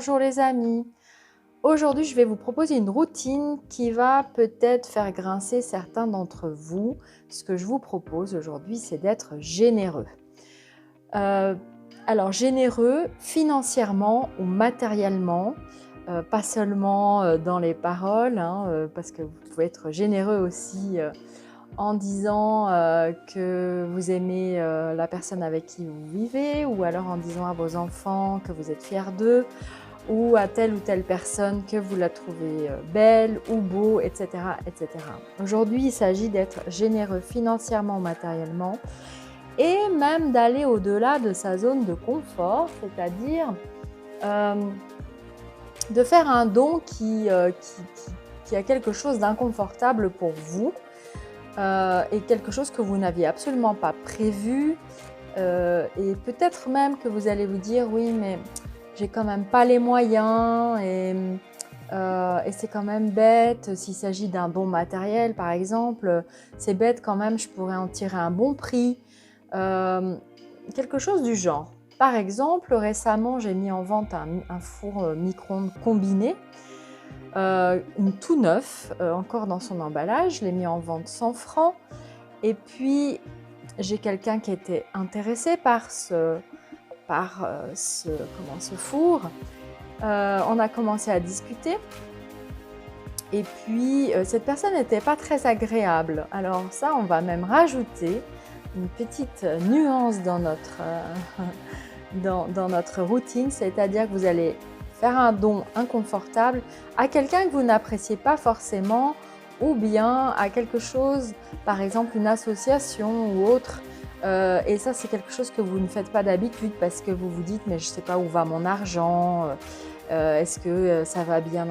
Bonjour les amis. Aujourd'hui, je vais vous proposer une routine qui va peut-être faire grincer certains d'entre vous. Ce que je vous propose aujourd'hui, c'est d'être généreux. Euh, alors, généreux financièrement ou matériellement, pas seulement dans les paroles, parce que vous pouvez être généreux aussi en disant que vous aimez la personne avec qui vous vivez, ou alors en disant à vos enfants que vous êtes fiers d'eux, ou à telle ou telle personne que vous la trouvez belle ou beau, etc., etc. Aujourd'hui, il s'agit d'être généreux financièrement ou matériellement et même d'aller au-delà de sa zone de confort, c'est-à-dire de faire un don qui a quelque chose d'inconfortable pour vous et quelque chose que vous n'aviez absolument pas prévu et peut-être même que vous allez vous dire « oui, mais j'ai quand même pas les moyens et c'est quand même bête, s'il s'agit d'un don matériel par exemple, c'est bête quand même, je pourrais en tirer un bon prix. » Quelque chose du genre. Par exemple, récemment, j'ai mis en vente un four micro-ondes combiné, tout neuf, encore dans son emballage. Je l'ai mis en vente 100 francs. Et puis, j'ai quelqu'un qui était intéressé par ce four. On a commencé à discuter. Et puis, cette personne n'était pas très agréable. Alors ça, on va même rajouter une petite nuance dans notre routine, c'est-à-dire que vous allez faire un don inconfortable à quelqu'un que vous n'appréciez pas forcément, ou bien à quelque chose, par exemple une association ou autre. Et ça, c'est quelque chose que vous ne faites pas d'habitude parce que vous vous dites « mais je ne sais pas où va mon argent, est-ce que ça va bien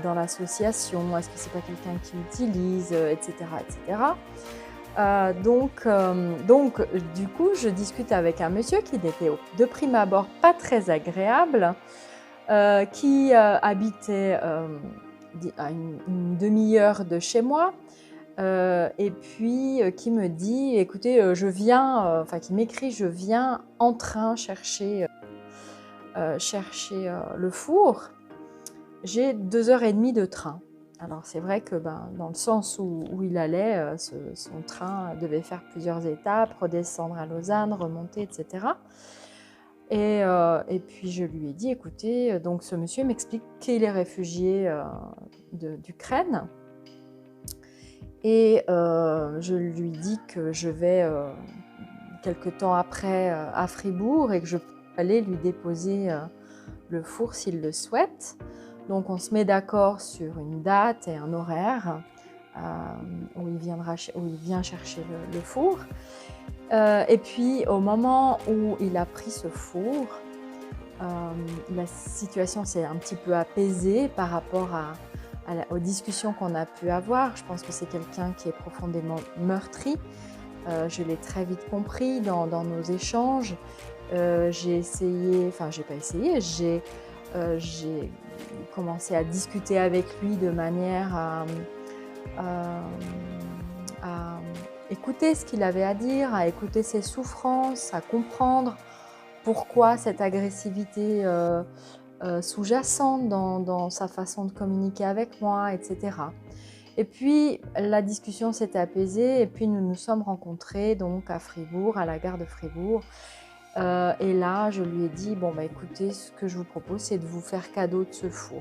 dans l'association, est-ce que c'est pas quelqu'un qui l'utilise, etc. etc. » Donc, du coup, je discute avec un monsieur qui n'était de prime abord pas très agréable, qui habitait à une demi-heure de chez moi, et puis qui me dit « écoutez, qui m'écrit « je viens en train chercher le four, j'ai 2h30 de train. » Alors c'est vrai que dans le sens où il allait, son train devait faire plusieurs étapes, redescendre à Lausanne, remonter, etc. Et puis je lui ai dit, écoutez, donc ce monsieur m'explique qu'il est réfugié d'Ukraine. Et je lui dis que je vais quelque temps après à Fribourg et que je peux aller lui déposer le four s'il le souhaite. Donc on se met d'accord sur une date et un horaire où il vient chercher le four. Et puis au moment où il a pris ce four, la situation s'est un petit peu apaisée par rapport aux discussions qu'on a pu avoir. Je pense que c'est quelqu'un qui est profondément meurtri. Je l'ai très vite compris dans nos échanges. J'ai commencé à discuter avec lui de manière à écouter ce qu'il avait à dire, à écouter ses souffrances, à comprendre pourquoi cette agressivité sous-jacente dans sa façon de communiquer avec moi, etc. Et puis la discussion s'est apaisée et puis nous nous sommes rencontrés donc à Fribourg, à la gare de Fribourg. Et là, je lui ai dit, bon écoutez, ce que je vous propose, c'est de vous faire cadeau de ce four.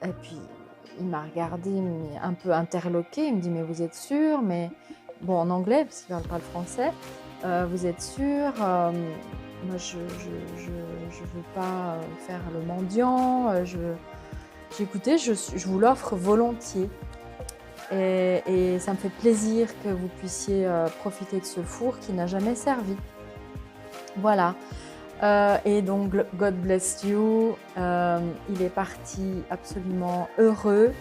Et puis, il m'a regardé mais un peu interloqué, il me dit, mais vous êtes sûr? Mais bon, en anglais, parce qu'il ne parle pas le français. Vous êtes sûr? Moi, je ne veux pas faire le mendiant. Écoutez, je vous l'offre volontiers. Et ça me fait plaisir que vous puissiez profiter de ce four qui n'a jamais servi. Voilà. Et donc, God bless you. Il est parti absolument heureux.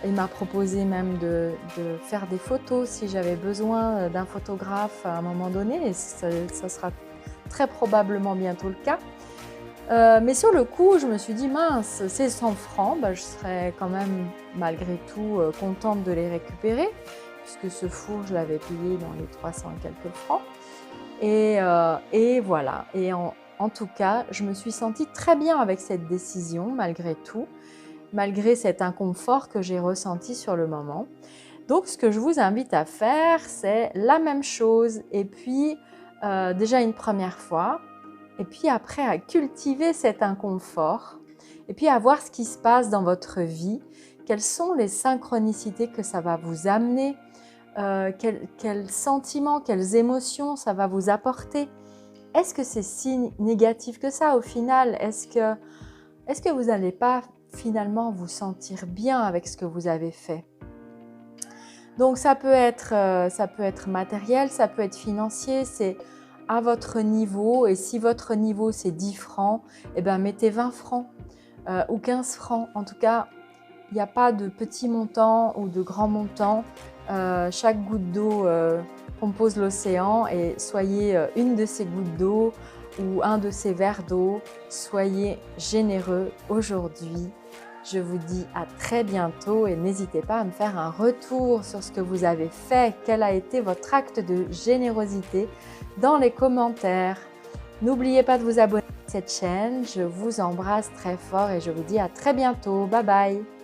Il m'a proposé même de faire des photos si j'avais besoin d'un photographe à un moment donné. Et ça sera très probablement bientôt le cas. Mais sur le coup, je me suis dit, mince, ces 100 francs, je serais quand même malgré tout contente de les récupérer, puisque ce four, je l'avais payé dans les 300 et quelques francs. Et voilà. Et En tout cas, je me suis sentie très bien avec cette décision malgré tout, malgré cet inconfort que j'ai ressenti sur le moment. Donc, ce que je vous invite à faire, c'est la même chose et puis déjà une première fois et puis après à cultiver cet inconfort et puis à voir ce qui se passe dans votre vie, quelles sont les synchronicités que ça va vous amener, quels sentiments, quelles émotions ça va vous apporter. Est-ce que c'est si négatif que ça au final? Est-ce que vous n'allez pas finalement vous sentir bien avec ce que vous avez fait? Donc ça peut être matériel, ça peut être financier, c'est à votre niveau. Et si votre niveau c'est 10 francs, eh bien mettez 20 francs ou 15 francs. En tout cas, il n'y a pas de petit montant ou de grand montant. Chaque goutte d'eau compose l'océan et soyez une de ces gouttes d'eau ou un de ces verres d'eau. Soyez généreux aujourd'hui. Je vous dis à très bientôt et n'hésitez pas à me faire un retour sur ce que vous avez fait, quel a été votre acte de générosité dans les commentaires. N'oubliez pas de vous abonner à cette chaîne. Je vous embrasse très fort et je vous dis à très bientôt. Bye bye!